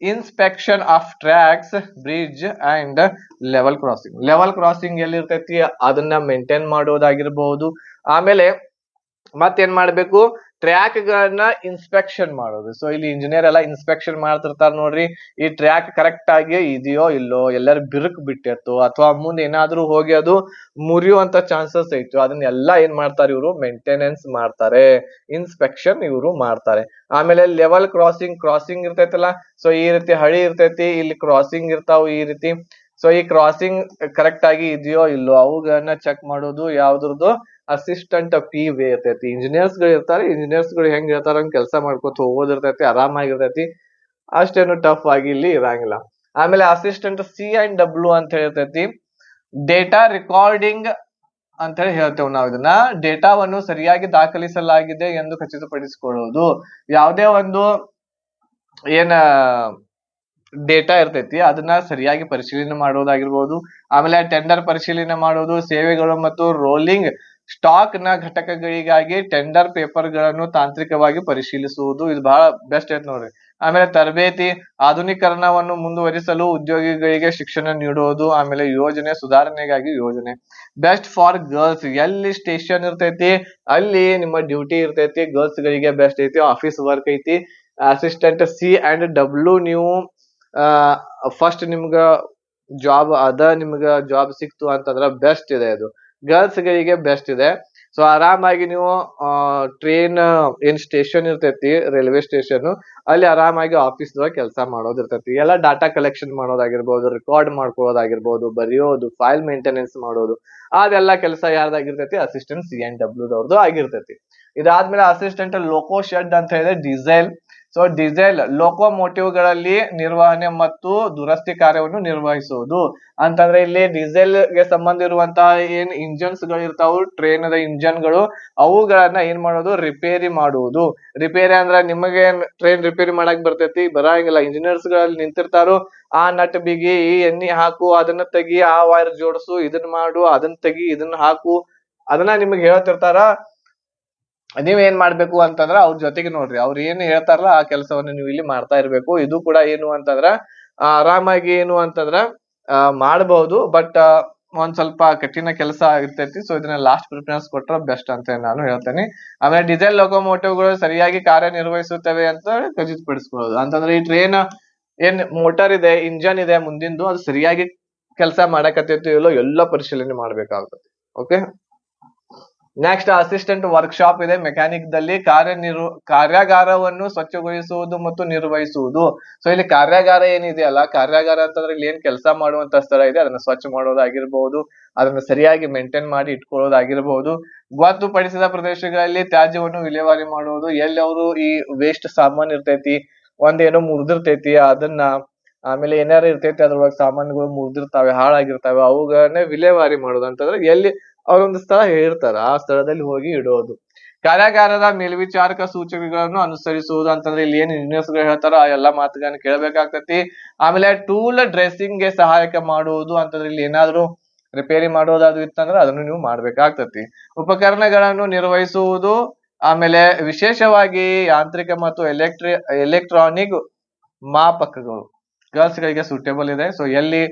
inspection of tracks, bridge and level crossing. Level crossing ಎಲ್ಲಿ ಇರ್ತೈತಿ ಅದನ್ನ ಮೇಂಟೈನ್ ಮಾಡೋದಾಗಿರ್ಬಹುದು. ಆಮೇಲೆ ಮತ್ತೇನ್ ಮಾಡ್ಬೇಕು, ಟ್ರ್ಯಾಕ್ ಗಳನ್ನ ಇನ್ಸ್ಪೆಕ್ಷನ್ ಮಾಡೋದು. ಸೊ ಇಲ್ಲಿ ಇಂಜಿನಿಯರ್ ಎಲ್ಲ ಇನ್ಸ್ಪೆಕ್ಷನ್ ಮಾಡ್ತಿರ್ತಾರ ನೋಡ್ರಿ, ಈ ಟ್ರ್ಯಾಕ್ ಕರೆಕ್ಟ್ ಆಗಿ ಇದೆಯೋ ಇಲ್ಲೋ, ಎಲ್ಲರೂ ಬಿರುಕು ಬಿಟ್ಟಿರ್ತೋ ಅಥವಾ ಮುಂದೆ ಏನಾದ್ರೂ ಹೋಗಿ ಅದು ಮುರಿಯುವಂತ ಚಾನ್ಸಸ್ ಐತು, ಅದನ್ನೆಲ್ಲ ಏನ್ ಮಾಡ್ತಾರೆ ಇವರು, ಮೇಂಟೆನೆನ್ಸ್ ಮಾಡ್ತಾರೆ, ಇನ್ಸ್ಪೆಕ್ಷನ್ ಇವರು ಮಾಡ್ತಾರೆ. ಆಮೇಲೆ ಲೆವೆಲ್ ಕ್ರಾಸಿಂಗ್ ಇರ್ತೈತಲ್ಲ, ಸೊ ಈ ರೀತಿ ಹಳಿ ಇರ್ತೈತಿ, ಇಲ್ಲಿ ಕ್ರಾಸಿಂಗ್ ಇರ್ತಾವ ಈ ರೀತಿ. ಸೊ ಈ ಕ್ರಾಸಿಂಗ್ ಕರೆಕ್ಟ್ ಆಗಿ ಇದೆಯೋ ಇಲ್ಲೋ ಅವುಗಳನ್ನ ಚೆಕ್ ಮಾಡೋದು ಯಾವ್ದ್ರದ್ದು, ಅಸಿಸ್ಟೆಂಟ್ ಪಿ ವೇ ಇರ್ತೈತಿ. ಇಂಜಿನಿಯರ್ಸ್ ಗಳು ಇರ್ತಾರೆ, ಇಂಜಿನಿಯರ್ಸ್ ಗಳು ಹೆಂಗ್ ಇರ್ತಾರ ಹಂಗ್ ಕೆಲಸ ಮಾಡ್ಕೊತ ಹೋಗೋದಿರ್ತೈತಿ, ಆರಾಮಾಗಿರ್ತೈತಿ, ಅಷ್ಟೇನು ಟಫ್ ಆಗಿ ಇಲ್ಲಿ ಇರಂಗಿಲ್ಲ. ಆಮೇಲೆ ಅಸಿಸ್ಟೆಂಟ್ ಸಿ ಅಂಡ್ ಡಬ್ಲ್ಯೂ ಅಂತ ಹೇಳಿರ್ತೈತಿ. ಡೇಟಾ ರೆಕಾರ್ಡಿಂಗ್ ಅಂತ ಹೇಳಿ ಹೇಳ್ತೇವೆ ನಾವು. ಇದನ್ನ ಡೇಟಾವನ್ನು ಸರಿಯಾಗಿ ದಾಖಲಿಸಲಾಗಿದೆ ಎಂದು ಖಚಿತಪಡಿಸಿಕೊಳ್ಳುವುದು. ಯಾವುದೇ ಒಂದು ಏನ ಡೇಟಾ ಇರ್ತೈತಿ ಅದನ್ನ ಸರಿಯಾಗಿ ಪರಿಶೀಲನೆ ಮಾಡೋದಾಗಿರ್ಬೋದು. ಆಮೇಲೆ ಟೆಂಡರ್ ಪರಿಶೀಲನೆ ಮಾಡೋದು, ಸೇವೆಗಳು ಮತ್ತು ರೋಲಿಂಗ್ ಸ್ಟಾಕ್ ನ ಘಟಕಗಳಿಗಾಗಿ ಟೆಂಡರ್ ಪೇಪರ್ ಗಳನ್ನು ತಾಂತ್ರಿಕವಾಗಿ ಪರಿಶೀಲಿಸುವುದು. ಇದು ಬಹಳ ಬೆಸ್ಟ್ ಐತ್ ನೋಡ್ರಿ. ಆಮೇಲೆ ತರಬೇತಿ ಆಧುನೀಕರಣವನ್ನು ಮುಂದುವರಿಸಲು ಉದ್ಯೋಗಿಗಳಿಗೆ ಶಿಕ್ಷಣ ನೀಡುವುದು, ಆಮೇಲೆ ಯೋಜನೆ ಸುಧಾರಣೆಗಾಗಿ ಯೋಜನೆ. ಬೆಸ್ಟ್ ಫಾರ್ ಗರ್ಲ್ಸ್, ಎಲ್ಲಿ ಸ್ಟೇಷನ್ ಇರ್ತೈತಿ ಅಲ್ಲಿ ನಿಮ್ಮ ಡ್ಯೂಟಿ ಇರ್ತೈತಿ, ಗರ್ಲ್ಸ್ ಗಳಿಗೆ ಬೆಸ್ಟ್ ಐತಿ, ಆಫೀಸ್ ವರ್ಕ್ ಐತಿ. ಅಸಿಸ್ಟೆಂಟ್ C&W ನೀವು ಫಸ್ಟ್ ನಿಮ್ಗ ಜಾಬ್ ನಿಮ್ಗ ಜಾಬ್ ಸಿಕ್ತು ಅಂತಂದ್ರ ಬೆಸ್ಟ್ ಇದೆ ಅದು, ಗರ್ಲ್ಸ್ ಗಳಿಗೆ ಬೆಸ್ಟ್ ಇದೆ. ಸೊ ಆರಾಮಾಗಿ ನೀವು ಟ್ರೈನ್ ಏನ್ ಸ್ಟೇಷನ್ ಇರ್ತೈತಿ, ರೈಲ್ವೆ ಸ್ಟೇಷನ್ ಅಲ್ಲಿ ಆರಾಮಾಗಿ ಆಫೀಸ್ ಕೆಲಸ ಮಾಡೋದಿರ್ತೈತಿ. ಎಲ್ಲ ಡಾಟಾ ಕಲೆಕ್ಷನ್ ಮಾಡೋದಾಗಿರ್ಬೋದು, ರೆಕಾರ್ಡ್ ಮಾಡ್ಕೊಳ್ಳೋದಾಗಿರ್ಬೋದು, ಬರೆಯೋದು, ಫೈಲ್ ಮೇಂಟೆನೆನ್ಸ್ ಮಾಡೋದು, ಅದೆಲ್ಲ ಕೆಲಸ ಯಾರ್ದಾಗಿರ್ತೈತಿ, ಅಸಿಸ್ಟೆಂಟ್ C&W ದವ್ರದ್ದು ಆಗಿರ್ತೈತಿ. ಇದಾದ್ಮೇಲೆ ಅಸಿಸ್ಟೆಂಟ್ ಲೋಕೋ ಶೆಡ್ ಅಂತ ಹೇಳಿದ್ರೆ ಡೀಸೆಲ್. ಸೊ ಡೀಸೆಲ್ ಲೋಕೋಮೋಟಿವ್ ಗಳಲ್ಲಿ ನಿರ್ವಹಣೆ ಮತ್ತು ದುರಸ್ತಿ ಕಾರ್ಯವನ್ನು ನಿರ್ವಹಿಸುವುದು ಅಂತಂದ್ರೆ ಇಲ್ಲಿ ಡೀಸೆಲ್ ಗೆ ಸಂಬಂಧ ಇರುವಂತಹ ಏನ್ ಇಂಜನ್ಸ್ ಗಳು ಇರ್ತಾವು, ಟ್ರೈನ್ ದ ಇಂಜನ್ ಗಳು, ಅವುಗಳನ್ನ ಏನ್ ಮಾಡೋದು, ರಿಪೇರಿ ಮಾಡುವುದು. ರಿಪೇರಿ ಅಂದ್ರೆ ನಿಮಗೆ ಟ್ರೈನ್ ರಿಪೇರಿ ಮಾಡಕ್ ಬರ್ತೈತಿ, ಬರಂಗಿಲ್ಲ, ಇಂಜಿನಿಯರ್ಸ್ ಗಳಲ್ಲಿ ನಿಂತಿರ್ತಾರೋ, ಆ ನಟ್ ಬಿಗಿ, ಈ ಎಣ್ಣಿ ಹಾಕು, ಅದನ್ನ ತೆಗಿ, ಆ ವೈರ್ ಜೋಡಿಸು, ಇದನ್ನ ಮಾಡು, ಅದನ್ನ ತೆಗಿ, ಇದನ್ನ ಹಾಕು, ಅದನ್ನ ನಿಮಗೆ ಹೇಳ್ತಿರ್ತಾರ. ನೀವ್ ಏನ್ ಮಾಡ್ಬೇಕು ಅಂತಂದ್ರ ಅವ್ರ ಜೊತೆಗೆ ನೋಡ್ರಿ, ಅವ್ರ ಏನ್ ಹೇಳ್ತಾರಲ್ಲ ಆ ಕೆಲಸವನ್ನು ನೀವು ಇಲ್ಲಿ ಮಾಡ್ತಾ ಇರ್ಬೇಕು. ಇದು ಕೂಡ ಏನು ಅಂತಂದ್ರ ಆರಾಮಾಗಿ ಏನು ಅಂತಂದ್ರ ಮಾಡಬಹುದು, ಬಟ್ ಒಂದ್ ಸ್ವಲ್ಪ ಕಠಿಣ ಕೆಲಸ ಇರ್ತೈತಿ. ಸೊ ಇದನ್ನ ಲಾಸ್ಟ್ ಪ್ರಿಫರೆನ್ಸ್ ಕೊಟ್ರೆ ಬೆಸ್ಟ್ ಅಂತ ನಾನು ಹೇಳ್ತೇನೆ. ಆಮೇಲೆ ಡೀಸೆಲ್ ಲೊಕೊಮೋಟಿವ್ ಗಳು ಸರಿಯಾಗಿ ಕಾರ್ಯನಿರ್ವಹಿಸುತ್ತವೆ ಅಂತ ಖಚಿತಪಡಿಸ್ಕೊಳ್ಳೋದು ಅಂತಂದ್ರೆ ಈ ಟ್ರೈನ್ ಏನ್ ಮೋಟಾರ್ ಇದೆ, ಇಂಜನ್ ಇದೆ ಮುಂದಿಂದು, ಅದು ಸರಿಯಾಗಿ ಕೆಲಸ ಮಾಡಕತ್ತೈತಿ ಇಲ್ಲೋ ಎಲ್ಲ ಪರಿಶೀಲನೆ ಮಾಡ್ಬೇಕಾಗ್ತದೆ. ಓಕೆ, ನೆಕ್ಸ್ಟ್ ಅಸಿಸ್ಟೆಂಟ್ ವರ್ಕ್ಶಾಪ್ ಇದೆ ಮೆಕ್ಯಾನಿಕ್ ದಲ್ಲಿ. ಕಾರ್ಯಾಗಾರವನ್ನು ಸ್ವಚ್ಛಗೊಳಿಸುವುದು ಮತ್ತು ನಿರ್ವಹಿಸುವುದು. ಸೊ ಇಲ್ಲಿ ಕಾರ್ಯಾಗಾರ ಏನಿದೆಯಲ್ಲ, ಕಾರ್ಯಾಗಾರ ಅಂತಂದ್ರೆ ಇಲ್ಲಿ ಏನ್ ಕೆಲಸ ಮಾಡುವಂತ ಸ್ಥಳ ಇದೆ ಅದನ್ನ ಸ್ವಚ್ಛ ಮಾಡೋದಾಗಿರ್ಬಹುದು, ಅದನ್ನ ಸರಿಯಾಗಿ ಮೇಂಟೈನ್ ಮಾಡಿ ಇಟ್ಕೊಳ್ಳೋದಾಗಿರ್ಬಹುದು. ಗೊತ್ತುಪಡಿಸಿದ ಪ್ರದೇಶಗಳಲ್ಲಿ ತ್ಯಾಜ್ಯವನ್ನು ವಿಲೇವಾರಿ ಮಾಡುವುದು. ಎಲ್ಲಿ ಅವರು ಈ ವೇಸ್ಟ್ ಸಾಮಾನ್ ಇರ್ತೈತಿ, ಒಂದೇನೋ ಮುರಿದಿರ್ತೈತಿ ಅದನ್ನ, ಆಮೇಲೆ ಏನಾರು ಇರ್ತೈತಿ ಅದ್ರೊಳಗೆ ಸಾಮಾನುಗಳು ಮುರಿದಿರ್ತಾವೆ, ಹಾಳಾಗಿರ್ತಾವೆ, ಅವುಗಳನ್ನೇ ವಿಲೇವಾರಿ ಮಾಡೋದು. ಅಂತಂದ್ರೆ ಎಲ್ಲಿ ಅವರೊಂದು ಸ್ಥಳ ಹೇಳಿರ್ತಾರ ಆ ಸ್ಥಳದಲ್ಲಿ ಹೋಗಿ ಇಡೋದು. ಕಾರ್ಯಾಗಾರದ ಮೇಲ್ವಿಚಾರಕ ಸೂಚನೆಗಳನ್ನು ಅನುಸರಿಸುವುದು ಅಂತಂದ್ರೆ ಇಲ್ಲಿ ಏನ್ ಇಂಜಿನಿಯರ್ಸ್ ಗಳು ಹೇಳ್ತಾರೋ ಆ ಎಲ್ಲಾ ಮಾತುಗಳನ್ನ ಕೇಳಬೇಕಾಗ್ತತಿ. ಆಮೇಲೆ ಟೂಲ್ ಡ್ರೆಸ್ಸಿಂಗ್ ಗೆ ಸಹಾಯಕ ಮಾಡುವುದು ಅಂತಂದ್ರೆ ಇಲ್ಲಿ ಏನಾದ್ರು ರಿಪೇರಿ ಮಾಡೋದಾದ್ರು ಇತ್ತಂದ್ರೆ ಅದನ್ನು ನೀವು ಮಾಡ್ಬೇಕಾಗ್ತತಿ. ಉಪಕರಣಗಳನ್ನು ನಿರ್ವಹಿಸುವುದು, ಆಮೇಲೆ ವಿಶೇಷವಾಗಿ ಯಾಂತ್ರಿಕ ಮತ್ತು ಎಲೆಕ್ಟ್ರಾನಿಕ್ ಮಾಪಕಗಳು ಗರ್ಲ್ಸ್ ಗಳಿಗೆ ಸೂಟೇಬಲ್ ಇದೆ. ಸೊ ಎಲ್ಲಿ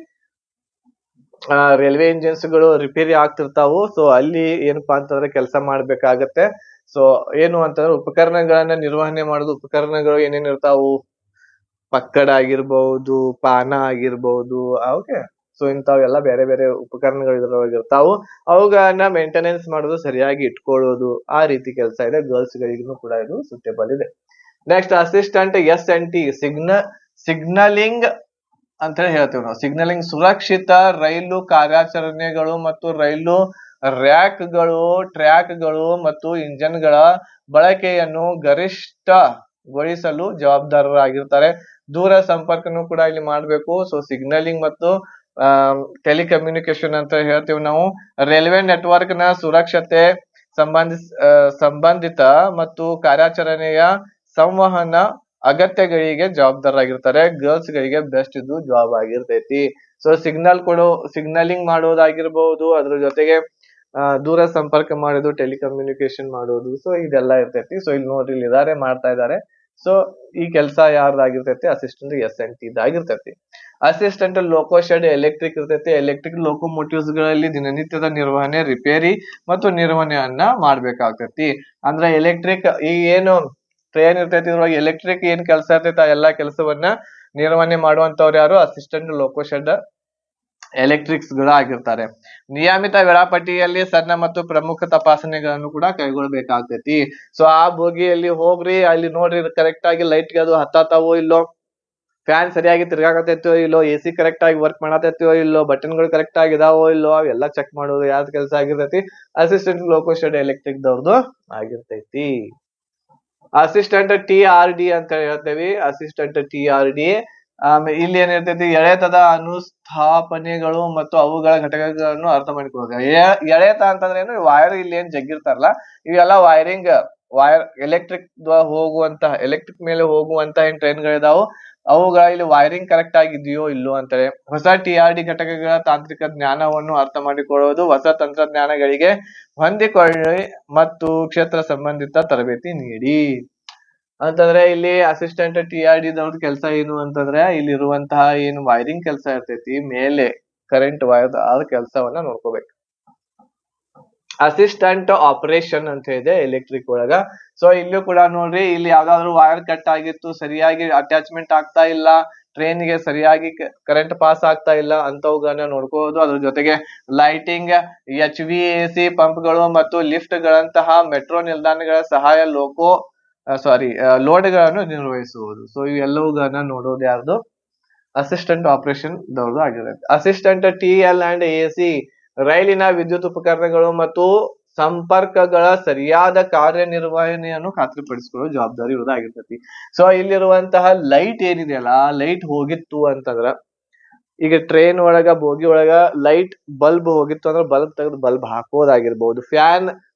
ರೈಲ್ವೆ ಇಂಜಿನ್ಸ್ ಗಳು ರಿಪೇರಿ ಆಗ್ತಿರ್ತಾವು, ಸೊ ಅಲ್ಲಿ ಏನಪ್ಪಾ ಅಂತಂದ್ರೆ ಕೆಲಸ ಮಾಡ್ಬೇಕಾಗತ್ತೆ. ಸೊ ಏನು ಅಂತಂದ್ರೆ ಉಪಕರಣಗಳನ್ನ ನಿರ್ವಹಣೆ ಮಾಡೋದು. ಉಪಕರಣಗಳು ಏನೇನ್ ಇರ್ತಾವು, ಪಕ್ಕಡ ಆಗಿರ್ಬಹುದು, ಪಾನ ಆಗಿರ್ಬಹುದು, ಓಕೆ. ಸೊ ಇಂಥವೆಲ್ಲ ಬೇರೆ ಬೇರೆ ಉಪಕರಣಗಳು ಇದ್ರೊಳಗೆ ಇರ್ತಾವು, ಅವುಗಳನ್ನ ಮೇಂಟೆನೆನ್ಸ್ ಮಾಡೋದು, ಸರಿಯಾಗಿ ಇಟ್ಕೊಳ್ಳೋದು, ಆ ರೀತಿ ಕೆಲಸ ಇದೆ. ಗರ್ಲ್ಸ್ ಗಳಿಗೂ ಕೂಡ ಇದು ಸೂಟೇಬಲ್ ಇದೆ. ನೆಕ್ಸ್ಟ್ ಅಸಿಸ್ಟೆಂಟ್ S&T ಸಿಗ್ನಲಿಂಗ್ ಅಂತ ಹೇಳಿ ಹೇಳ್ತೇವೆ ನಾವು. ಸಿಗ್ನಲಿಂಗ್ ಸುರಕ್ಷಿತ ರೈಲು ಕಾರ್ಯಾಚರಣೆಗಳು ಮತ್ತು ರೈಲು ಟ್ರ್ಯಾಕ್ಗಳು ಮತ್ತು ಇಂಜನ್ಗಳ ಬಳಕೆಯನ್ನು ಗರಿಷ್ಠಗೊಳಿಸಲು ಜವಾಬ್ದಾರರಾಗಿರ್ತಾರೆ. ದೂರ ಸಂಪರ್ಕನೂ ಕೂಡ ಇಲ್ಲಿ ಮಾಡ್ಬೇಕು. ಸೊ ಸಿಗ್ನಲಿಂಗ್ ಮತ್ತು ಟೆಲಿಕಮ್ಯುನಿಕೇಶನ್ ಅಂತ ಹೇಳ್ತೇವೆ ನಾವು. ರೈಲ್ವೆ ನೆಟ್ವರ್ಕ್ ನ ಸುರಕ್ಷತೆ ಸಂಬಂಧಿತ ಮತ್ತು ಕಾರ್ಯಾಚರಣೆಯ ಸಂವಹನ ಅಗತ್ಯಗಳಿಗೆ ಜವಾಬ್ದಾರರಾಗಿರ್ತಾರೆ. ಗರ್ಲ್ಸ್ ಗಳಿಗೆ ಬೆಸ್ಟ್ ಇದು ಜಾಬ್ ಆಗಿರ್ತೈತಿ. ಸೊ ಸಿಗ್ನಲಿಂಗ್ ಮಾಡೋದಾಗಿರ್ಬಹುದು, ಅದ್ರ ಜೊತೆಗೆ ದೂರ ಸಂಪರ್ಕ ಮಾಡೋದು, ಟೆಲಿಕಮ್ಯುನಿಕೇಶನ್ ಮಾಡೋದು, ಸೊ ಇದೆಲ್ಲ ಇರ್ತೈತಿ. ಸೊ ಇಲ್ಲಿ ನೋಡ್ರಿ, ಇಲ್ಲಿ ಇದಾರೆ ಮಾಡ್ತಾ ಇದ್ದಾರೆ. ಸೊ ಈ ಕೆಲಸ ಯಾರ್ದಾಗಿರ್ತೈತಿ, ಅಸಿಸ್ಟೆಂಟ್ S&T ಇದಾಗಿರ್ತೈತಿ. ಅಸಿಸ್ಟೆಂಟ್ ಲೋಕೋ ಶೆಡ್ ಎಲೆಕ್ಟ್ರಿಕ್ ಇರ್ತೈತಿ. ಎಲೆಕ್ಟ್ರಿಕ್ ಲೋಕೋಮೋಟಿವ್ಸ್ ಗಳಲ್ಲಿ ದಿನನಿತ್ಯದ ನಿರ್ವಹಣೆ, ರಿಪೇರಿ ಮತ್ತು ನಿರ್ವಹಣೆಯನ್ನ ಮಾಡ್ಬೇಕಾಗ್ತೈತಿ. ಅಂದ್ರೆ ಎಲೆಕ್ಟ್ರಿಕ್ ಈ ಏನು ಟ್ರೈನ್ ಇರ್ತೈತಿ, ಇದ್ರೊಳಗೆ ಎಲೆಕ್ಟ್ರಿಕ್ ಏನ್ ಕೆಲಸ ಇರ್ತೈತಿ ಆ ಎಲ್ಲಾ ಕೆಲಸವನ್ನ ನಿರ್ವಹಣೆ ಮಾಡುವಂತವ್ರು ಯಾರು, ಅಸಿಸ್ಟೆಂಟ್ ಲೋಕೋ ಶೆಡ್ ಎಲೆಕ್ಟ್ರಿಕ್ಸ್ ಗಳು ಆಗಿರ್ತಾರೆ. ನಿಯಮಿತ ವೇಳಾಪಟ್ಟಿಯಲ್ಲಿ ಸಣ್ಣ ಮತ್ತು ಪ್ರಮುಖ ತಪಾಸಣೆಗಳನ್ನು ಕೂಡ ಕೈಗೊಳ್ಳಬೇಕಾಗ್ತೈತಿ. ಸೊ ಆ ಬೋಗಿಯಲ್ಲಿ ಹೋಗ್ರಿ, ಅಲ್ಲಿ ನೋಡ್ರಿ ಕರೆಕ್ಟ್ ಆಗಿ ಲೈಟ್ ಅದು ಹತ್ತಾವೋ ಇಲ್ಲೋ, ಫ್ಯಾನ್ ಸರಿಯಾಗಿ ತಿರ್ಗಾಕತೈತೋ ಇಲ್ಲೋ, AC ಕರೆಕ್ಟ್ ಆಗಿ ವರ್ಕ್ ಮಾಡತೈತೋ ಇಲ್ಲೋ, ಬಟನ್ ಗಳು ಕರೆಕ್ಟ್ ಆಗಿ ಇದಾವೋ ಇಲ್ಲೋ, ಅವೆಲ್ಲ ಚೆಕ್ ಮಾಡೋದು ಯಾವ್ದು ಕೆಲಸ ಆಗಿರ್ತೈತಿ, ಅಸಿಸ್ಟೆಂಟ್ ಲೋಕೋ ಶೆಡ್ ಎಲೆಕ್ಟ್ರಿಕ್ ದವ್ರದ್ದು ಆಗಿರ್ತೈತಿ. ಅಸಿಸ್ಟೆಂಟ್ TRD ಅಂತ ಹೇಳ್ತೇವಿ. ಅಸಿಸ್ಟೆಂಟ್ TRD ಇಲ್ಲಿ ಏನಿರ್ತೈತಿ, ಎಳೆತದ ಅನುಸ್ಥಾಪನೆಗಳು ಮತ್ತು ಅವುಗಳ ಘಟಕಗಳನ್ನು ಅರ್ಥ ಮಾಡಿಕೊಳ್ಳೋದು. ಎಳೆತ ಅಂತಂದ್ರೆ ಏನು, ವೈರ್ ಇಲ್ಲಿ ಏನ್ ಜಗ್ಗಿರ್ತಾರಲ್ಲ ಇವೆಲ್ಲ ವೈರ್ ಎಲೆಕ್ಟ್ರಿಕ್ ಎಲೆಕ್ಟ್ರಿಕ್ ಮೇಲೆ ಹೋಗುವಂತ ಏನ್ ಟ್ರೈನ್ ಗಳಿದಾವು ಅವುಗಳ ಇಲ್ಲಿ ವೈರಿಂಗ್ ಕರೆಕ್ಟ್ ಆಗಿದೆಯೋ ಇಲ್ಲೋ ಅಂತೇಳಿ. ಹೊಸ TRD ಘಟಕಗಳ ತಾಂತ್ರಿಕ ಜ್ಞಾನವನ್ನು ಅರ್ಥ ಮಾಡಿಕೊಳ್ಳುವುದು, ಹೊಸ ತಂತ್ರಜ್ಞಾನಗಳಿಗೆ ಹೊಂದಿಕೊಳ್ಳಿ ಮತ್ತು ಕ್ಷೇತ್ರ ಸಂಬಂಧಿತ ತರಬೇತಿ ನೀಡಿ. ಅಂತಂದ್ರೆ ಇಲ್ಲಿ ಅಸಿಸ್ಟೆಂಟ್ TRD ದವ್ರದ್ ಕೆಲಸ ಏನು ಅಂತಂದ್ರೆ ಇಲ್ಲಿರುವಂತಹ ಏನು ವೈರಿಂಗ್ ಕೆಲಸ ಇರ್ತೈತಿ ಮೇಲೆ ಕರೆಂಟ್ ವೈರ್ ಆ ಕೆಲಸವನ್ನ ನೋಡ್ಕೋಬೇಕು. ಅಸಿಸ್ಟೆಂಟ್ ಆಪರೇಷನ್ ಅಂತ ಇದೆ ಎಲೆಕ್ಟ್ರಿಕ್ ಒಳಗ. ಸೊ ಇಲ್ಲೂ ಕೂಡ ನೋಡ್ರಿ, ಇಲ್ಲಿ ಯಾವ್ದಾದ್ರು ವೈರ್ ಕಟ್ ಆಗಿತ್ತು, ಸರಿಯಾಗಿ ಅಟ್ಯಾಚ್ಮೆಂಟ್ ಆಗ್ತಾ ಇಲ್ಲ, ಟ್ರೈನ್ ಗೆ ಸರಿಯಾಗಿ ಕರೆಂಟ್ ಪಾಸ್ ಆಗ್ತಾ ಇಲ್ಲ ಅಂತವುಗಳನ್ನ ನೋಡ್ಕೋಬಹುದು. ಅದ್ರ ಜೊತೆಗೆ ಲೈಟಿಂಗ್, HVAC ಪಂಪ್ಗಳು ಮತ್ತು ಲಿಫ್ಟ್ ಗಳಂತಹ ಮೆಟ್ರೋ ನಿಲ್ದಾಣಗಳ ಸಹಾಯ ಲೋಡ್ ಗಳನ್ನು ನಿರ್ವಹಿಸುವುದು. ಸೊ ಇವೆಲ್ಲವುಗಳನ್ನ ನೋಡೋದು ಯಾರ್ದು? ಅಸಿಸ್ಟೆಂಟ್ ಆಪರೇಷನ್ ದವ್ರದ್ದು ಆಗಿರುತ್ತೆ. ಅಸಿಸ್ಟೆಂಟ್ TL&AC ರೈಲಿನ ವಿದ್ಯುತ್ ಉಪಕರಣಗಳು ಮತ್ತು ಸಂಪರ್ಕಗಳ ಸರಿಯಾದ ಕಾರ್ಯನಿರ್ವಹಣೆಯನ್ನು ಖಾತ್ರಿಪಡಿಸಿಕೊಳ್ಳೋ ಜವಾಬ್ದಾರಿ ಇರೋದಾಗಿರ್ತೈತಿ. ಸೊ ಇಲ್ಲಿರುವಂತಹ ಲೈಟ್ ಏನಿದೆಯಲ್ಲ, ಲೈಟ್ ಹೋಗಿತ್ತು ಅಂತಂದ್ರ, ಈಗ ಟ್ರೈನ್ ಒಳಗ ಬೋಗಿ ಒಳಗ ಲೈಟ್ ಬಲ್ಬ್ ಹೋಗಿತ್ತು ಅಂದ್ರೆ ಬಲ್ಬ್ ತೆಗೆದು ಬಲ್ಬ್ ಹಾಕೋದಾಗಿರ್ಬಹುದು. ಫ್ಯಾನ್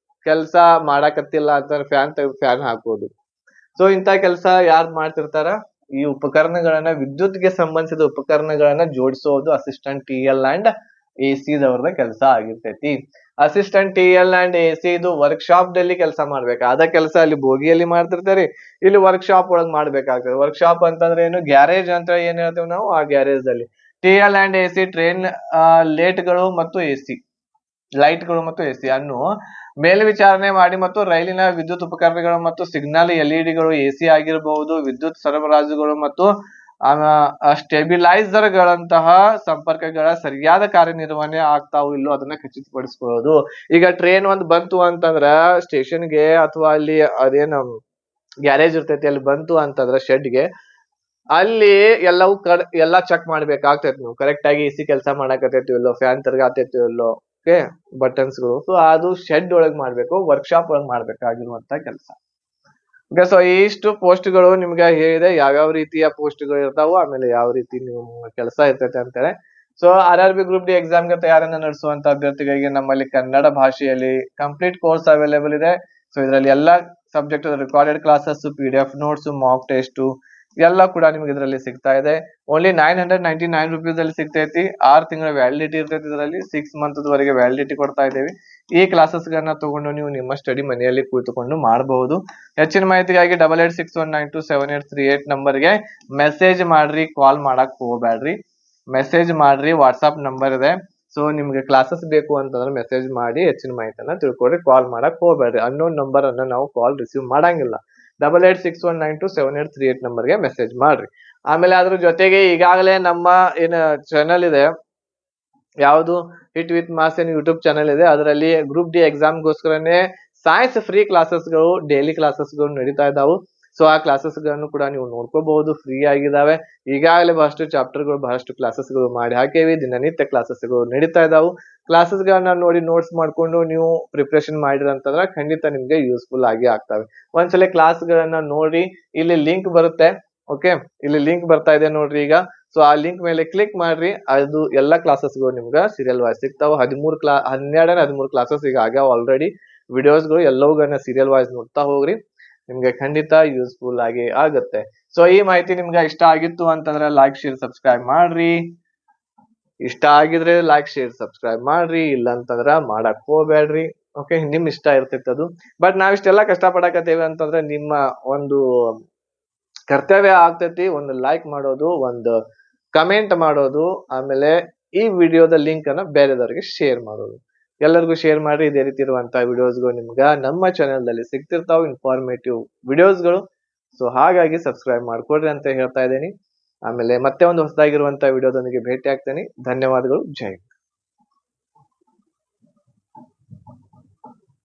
ಕೆಲಸ ಮಾಡಾಕತ್ತಿಲ್ಲ ಅಂತಂದ್ರೆ ಫ್ಯಾನ್ ತೆಗೆದು ಫ್ಯಾನ್ ಹಾಕೋದು. ಸೊ ಇಂತ ಕೆಲಸ ಯಾರು ಮಾಡ್ತಿರ್ತಾರ? ಈ ಉಪಕರಣಗಳನ್ನ, ವಿದ್ಯುತ್ಗೆ ಸಂಬಂಧಿಸಿದ ಉಪಕರಣಗಳನ್ನ ಜೋಡಿಸೋದು ಅಸಿಸ್ಟೆಂಟ್ TL&AC ದವ್ರದ ಕೆಲಸ ಆಗಿರ್ತೈತಿ. ಅಸಿಸ್ಟೆಂಟ್ TL&AC ಇದು ವರ್ಕ್ಶಾಪ್ ದಲ್ಲಿ ಕೆಲಸ ಮಾಡ್ಬೇಕು. ಅದ ಕೆಲಸ ಅಲ್ಲಿ ಬೋಗಿಯಲ್ಲಿ ಮಾಡ್ತಿರ್ತಾರೆ, ಇಲ್ಲಿ ವರ್ಕ್ಶಾಪ್ ಒಳಗ್ ಮಾಡ್ಬೇಕಾಗ್ತದೆ. ವರ್ಕ್ಶಾಪ್ ಅಂತಂದ್ರೆ ಏನು? ಗ್ಯಾರೇಜ್ ಅಂತ ಏನ್ ಹೇಳ್ತೇವೆ ನಾವು, ಆ ಗ್ಯಾರೇಜ್ ದಲ್ಲಿ. TL&AC ಟ್ರೈನ್ ಲೈಟ್ಗಳು ಮತ್ತು AC ಅನ್ನು ಮೇಲ್ವಿಚಾರಣೆ ಮಾಡಿ ಮತ್ತು ರೈಲಿನ ವಿದ್ಯುತ್ ಉಪಕರಣಗಳು ಮತ್ತು ಸಿಗ್ನಲ್ LEDಗಳು, AC ಆಗಿರಬಹುದು, ವಿದ್ಯುತ್ ಸರಬರಾಜುಗಳು ಮತ್ತು ಸ್ಟೆಬಿಲೈಸರ್ ಗಳಂತಹ ಸಂಪರ್ಕಗಳ ಸರಿಯಾದ ಕಾರ್ಯನಿರ್ವಹಣೆ ಆಗ್ತಾವು ಇಲ್ಲೋ ಅದನ್ನ ಖಚಿತಪಡಿಸ್ಕೊಳ್ಳೋದು. ಈಗ ಟ್ರೈನ್ ಒಂದ್ ಬಂತು ಅಂತಂದ್ರ ಸ್ಟೇಷನ್ಗೆ ಅಥವಾ ಅಲ್ಲಿ ಅದೇನು ಗ್ಯಾರೇಜ್ ಇರ್ತೈತಿ ಅಲ್ಲಿ ಬಂತು ಅಂತಂದ್ರ ಶೆಡ್ಗೆ, ಅಲ್ಲಿ ಎಲ್ಲವೂ ಎಲ್ಲಾ ಚೆಕ್ ಮಾಡ್ಬೇಕಾಗ್ತೈತಿ. ನೀವು ಕರೆಕ್ಟ್ ಆಗಿ AC ಕೆಲಸ ಮಾಡಾಕತೈತಿ ಇಲ್ಲೋ, ಫ್ಯಾನ್ ತಿರ್ಗಾತೈತಿ ಇಲ್ಲೋ, ಓಕೆ, ಬಟನ್ಸ್ ಗಳು. ಸೊ ಅದು ಶೆಡ್ ಒಳಗ್ ಮಾಡ್ಬೇಕು, ವರ್ಕ್ಶಾಪ್ ಒಳಗ್ ಮಾಡ್ಬೇಕಾಗಿರುವಂತ ಕೆಲಸ. ಓಕೆ, ಸೊ ಇಷ್ಟು ಪೋಸ್ಟ್ ಗಳು ನಿಮ್ಗೆ ಹೇಳಿದೆ ಯಾವ್ಯಾವ ರೀತಿಯ ಪೋಸ್ಟ್ ಗಳು ಇರ್ತಾವು, ಆಮೇಲೆ ಯಾವ ರೀತಿ ನೀವು ಕೆಲಸ ಇರ್ತೈತೆ ಅಂತೇಳಿ. So RRB group D exam ಗೆ ತಯಾರನ್ನ ನಡೆಸುವಂತ ಅಭ್ಯರ್ಥಿಗಳಿಗೆ ನಮ್ಮಲ್ಲಿ ಕನ್ನಡ ಭಾಷೆಯಲ್ಲಿ ಕಂಪ್ಲೀಟ್ ಕೋರ್ಸ್ ಅವೈಲೇಬಲ್ ಇದೆ. ಸೊ ಇದರಲ್ಲಿ ಎಲ್ಲಾ subject recorded classes, PDF notes, mock test ಎಲ್ಲ ಕೂಡ ನಿಮ್ಗೆ ಇದರಲ್ಲಿ ಸಿಗ್ತಾ ಇದೆ. ಓನ್ಲಿ 999 ರುಪೀಸ್ ಅಲ್ಲಿ ಸಿಗ್ತೈತಿ. 6 ತಿಂಗಳ ವ್ಯಾಲಿಡಿಟಿ ಇರ್ತೈತಿ. ಇದರಲ್ಲಿ 6 ಮಂತ್ ವರೆಗೆ ವ್ಯಾಲಿಡಿಟಿ ಕೊಡ್ತಾ ಇದ್ದೇವೆ. ಈ ಕ್ಲಾಸಸ್ ಗಳನ್ನ ತಗೊಂಡು ನೀವು ನಿಮ್ಮ ಸ್ಟಡಿ ಮನೆಯಲ್ಲಿ ಕುಳಿತುಕೊಂಡು ಮಾಡಬಹುದು. ಹೆಚ್ಚಿನ ಮಾಹಿತಿಗಾಗಿ 8861927838 ನಂಬರ್ಗೆ ಮೆಸೇಜ್ ಮಾಡ್ರಿ, ಕಾಲ್ ಮಾಡಕ್ ಹೋಗ್ಬೇಡ್ರಿ. ಮೆಸೇಜ್ ಮಾಡ್ರಿ, ವಾಟ್ಸ್ಆಪ್ ನಂಬರ್ ಇದೆ. ಸೊ ನಿಮ್ಗೆ ಕ್ಲಾಸಸ್ ಬೇಕು ಅಂತಂದ್ರೆ ಮೆಸೇಜ್ ಮಾಡಿ ಹೆಚ್ಚಿನ ಮಾಹಿತಿಯನ್ನ ತಿಳ್ಕೊಡ್ರಿ, ಕಾಲ್ ಮಾಡಕ್ ಹೋಗ್ಬೇಡ್ರಿ. ಅನ್ನೋನ್ ನಂಬರ್ ಅನ್ನ ನಾವು ಕಾಲ್ ರಿಸೀವ್ ಮಾಡಂಗಿಲ್ಲ. 8861927838 ನಂಬರ್ಗೆ ಮೆಸೇಜ್ ಮಾಡ್ರಿ. ಆಮೇಲೆ ಅದ್ರ ಜೊತೆಗೆ ಈಗಾಗಲೇ ನಮ್ಮ ಏನ್ ಚಾನಲ್ ಇದೆ, ಯಾವುದು ಹಿಟ್ ವಿತ್ ಮಾಸ್ ಏನ್ ಯೂಟ್ಯೂಬ್ ಚಾನಲ್ ಇದೆ, ಅದರಲ್ಲಿ ಗ್ರೂಪ್ ಡಿ ಎಕ್ಸಾಮ್ಗೋಸ್ಕರನೇ ಸೈನ್ಸ್ ಫ್ರೀ ಕ್ಲಾಸಸ್ಗಳು, ಡೈಲಿ ಕ್ಲಾಸಸ್ಗಳು ನಡೀತಾ ಇದಾವು. ಸೊ ಆ ಕ್ಲಾಸಸ್ ಗಳನ್ನು ಕೂಡ ನೀವು ನೋಡ್ಕೋಬಹುದು, ಫ್ರೀ ಆಗಿದಾವೆ. ಈಗಾಗಲೇ ಬಹಳಷ್ಟು ಚಾಪ್ಟರ್ಗಳು, ಬಹಳಷ್ಟು ಕ್ಲಾಸಸ್ಗಳು ಮಾಡಿ ಹಾಕೇವಿ. ದಿನನಿತ್ಯ ಕ್ಲಾಸಸ್ಗಳು ನಡೀತಾ ಇದಾವು. ಕ್ಲಾಸಸ್ ಗಳನ್ನ ನೋಡಿ ನೋಟ್ಸ್ ಮಾಡ್ಕೊಂಡು ನೀವು ಪ್ರಿಪರೇಷನ್ ಮಾಡಿರ ಅಂತಂದ್ರೆ ಖಂಡಿತ ನಿಮ್ಗೆ ಯೂಸ್ಫುಲ್ ಆಗಿ ಆಗ್ತವೆ. ಒಂದ್ಸಲ ಕ್ಲಾಸ್ ಗಳನ್ನ ನೋಡಿ, ಇಲ್ಲಿ ಲಿಂಕ್ ಬರುತ್ತೆ. ಓಕೆ, ಇಲ್ಲಿ ಲಿಂಕ್ ಬರ್ತಾ ಇದೆ ನೋಡ್ರಿ ಈಗ. ಸೊ ಆ ಲಿಂಕ್ ಮೇಲೆ ಕ್ಲಿಕ್ ಮಾಡ್ರಿ, ಅದು ಎಲ್ಲಾ ಕ್ಲಾಸಸ್ಗಳು ನಿಮ್ಗೆ ಸೀರಿಯಲ್ ವೈಸ್ ಸಿಗ್ತಾವ. 13 ಕ್ಲಾಸಸ್ ಈಗ ಆಗ್ಯಾವ ಆಲ್ರೆಡಿ. ವಿಡಿಯೋಸ್ಗಳು ಎಲ್ಲವುಗಳನ್ನ ಸೀರಿಯಲ್ ವೈಸ್ ನೋಡ್ತಾ ಹೋಗ್ರಿ, ನಿಮ್ಗೆ ಖಂಡಿತ ಯೂಸ್ಫುಲ್ ಆಗಿ ಆಗುತ್ತೆ. ಸೊ ಈ ಮಾಹಿತಿ ನಿಮ್ಗೆ ಇಷ್ಟ ಆಗಿತ್ತು ಅಂತಂದ್ರೆ ಲೈಕ್, ಶೇರ್, ಸಬ್ಸ್ಕ್ರೈಬ್ ಮಾಡ್ರಿ. ಇಷ್ಟ ಆಗಿದ್ರೆ ಲೈಕ್, ಶೇರ್, ಸಬ್ಸ್ಕ್ರೈಬ್ ಮಾಡ್ರಿ, ಇಲ್ಲ ಅಂತಂದ್ರ ಮಾಡಕ್ ಹೋಗ್ಬೇಡ್ರಿ. ಓಕೆ, ನಿಮ್ ಇಷ್ಟ ಇರ್ತೈತಿ ಅದು. ಬಟ್ ನಾವಿಷ್ಟೆಲ್ಲಾ ಕಷ್ಟ ಪಡಕತ್ತೇವೆ ಅಂತಂದ್ರೆ ನಿಮ್ಮ ಒಂದು ಕರ್ತವ್ಯ ಆಗ್ತೈತಿ. ಒಂದು ಲೈಕ್ ಮಾಡೋದು, ಒಂದು ಕಮೆಂಟ್ ಮಾಡೋದು, ಆಮೇಲೆ ಈ ವಿಡಿಯೋದ ಲಿಂಕ್ ಅನ್ನ ಬೇರೆದವರಿಗೆ ಶೇರ್ ಮಾಡೋದು. ಎಲ್ಲರಿಗೂ ಶೇರ್ ಮಾಡ್ರಿ. ಇದೇ ರೀತಿ ಇರುವಂತಹ ವಿಡಿಯೋಸ್ಗಳು ನಿಮ್ಗ ನಮ್ಮ ಚಾನೆಲ್ ನಲ್ಲಿ ಸಿಗ್ತಿರ್ತಾವ, ಇನ್ಫಾರ್ಮೇಟಿವ್ ವಿಡಿಯೋಸ್ಗಳು. ಸೊ ಹಾಗಾಗಿ ಸಬ್ಸ್ಕ್ರೈಬ್ ಮಾಡ್ಕೊಡ್ರಿ ಅಂತ ಹೇಳ್ತಾ ಇದ್ದೀನಿ. ಆಮೇಲೆ ಮತ್ತೆ ಒಂದು ಹೊಸದಾಗಿರುವಂತಹ ವಿಡಿಯೋದೊಂದಿಗೆ ಭೇಟಿ ಆಗ್ತೇನೆ. ಧನ್ಯವಾದಗಳು. ಜೈ ಹಿಂದ್.